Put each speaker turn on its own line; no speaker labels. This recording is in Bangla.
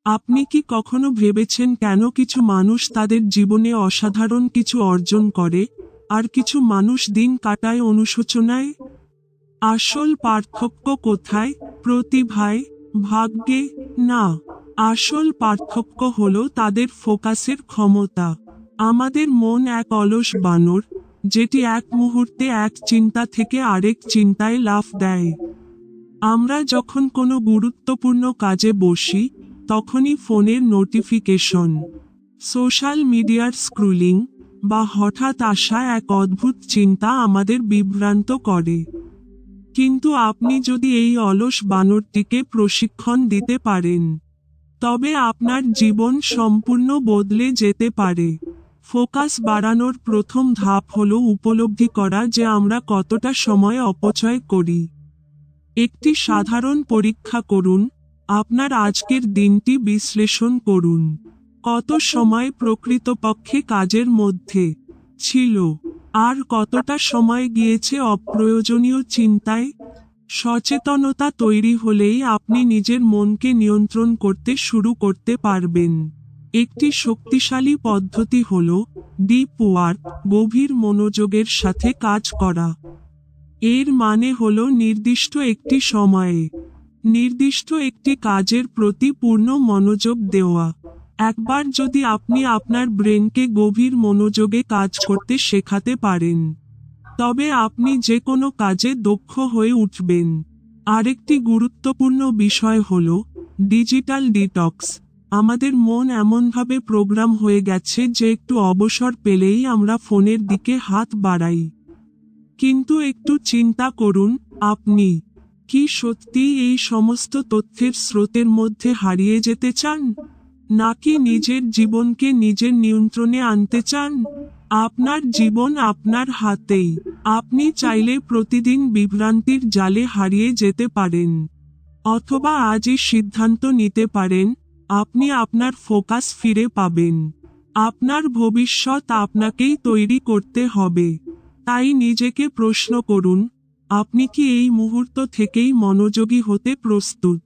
আপনি কি কখনো ভেবেছেন কেন কিছু মানুষ তাদের জীবনে অসাধারণ কিছু অর্জন করে, আর কিছু মানুষ দিন কাটায় অনুশোচনায়? আসল পার্থক্য কোথায়? প্রতিভায়? ভাগ্যে? না। আসল পার্থক্য হলো তাদের ফোকাসের ক্ষমতা। আমাদের মন এক অলস বানর, যেটি এক মুহূর্তে এক চিন্তা থেকে আরেক চিন্তায় লাফ দেয়। আমরা যখন কোনো গুরুত্বপূর্ণ কাজে বসি, তখনই ফোনের নোটিফিকেশন, সোশ্যাল মিডিয়ার স্ক্রলিং, বা হঠাৎ আসা এক অদ্ভুত চিন্তা আমাদের বিভ্রান্ত করে। কিন্তু আপনি যদি এই অলস বানরটিকে প্রশিক্ষণ দিতে পারেন, তবে আপনার জীবন সম্পূর্ণ বদলে যেতে পারে। ফোকাস বাড়ানোর প্রথম ধাপ হলো উপলব্ধি করা যে আমরা কতটা সময় অপচয় করি। একটি সাধারণ পরীক্ষা করুন, আপনার আজকের দিনটি বিশ্লেষণ করুন। কত সময় প্রকৃতপক্ষে কাজের মধ্যে ছিল, আর কতটা সময় গিয়েছে অপ্রয়োজনীয় চিন্তায়? সচেতনতা তৈরি হলেই আপনি নিজের মনকে নিয়ন্ত্রণ করতে শুরু করতে পারবেন। একটি শক্তিশালী পদ্ধতি হল ডিপ ওয়ার্ক, গভীর মনোযোগের সাথে কাজ করা। এর মানে হলো নির্দিষ্ট একটি সময়ে নির্দিষ্ট একটি কাজের প্রতি পূর্ণ মনোযোগ দেওয়া। একবার যদি আপনি আপনার ব্রেনকে গভীর মনোযোগে কাজ করতে শেখাতে পারেন, তবে আপনি যে কোনো কাজে দক্ষ হয়ে উঠবেন। আরেকটি গুরুত্বপূর্ণ বিষয় হল ডিজিটাল ডিটক্স। আমাদের মন এমনভাবে প্রোগ্রাম হয়ে গেছে যে একটু অবসর পেলেই আমরা ফোনের দিকে হাত বাড়াই। কিন্তু একটু চিন্তা করুন, আপনি কি সত্যি এই সমস্ত তথ্যের স্রোতের মধ্যে হারিয়ে যেতে চান, নাকি নিজের জীবনকে নিজের নিয়ন্ত্রণে আনতে চান? আপনার জীবন আপনার হাতেই। আপনি চাইলে প্রতিদিন বিভ্রান্তির জালে হারিয়ে যেতে পারেন, অথবা আজই সিদ্ধান্ত নিতে পারেন আপনি আপনার ফোকাস ফিরে পাবেন। আপনার ভবিষ্যৎ আপনাকেই তৈরি করতে হবে। তাই নিজেকে প্রশ্ন করুন, আপনি কি এই মুহূর্ত থেকেই মনোযোগী হতে প্রস্তুত?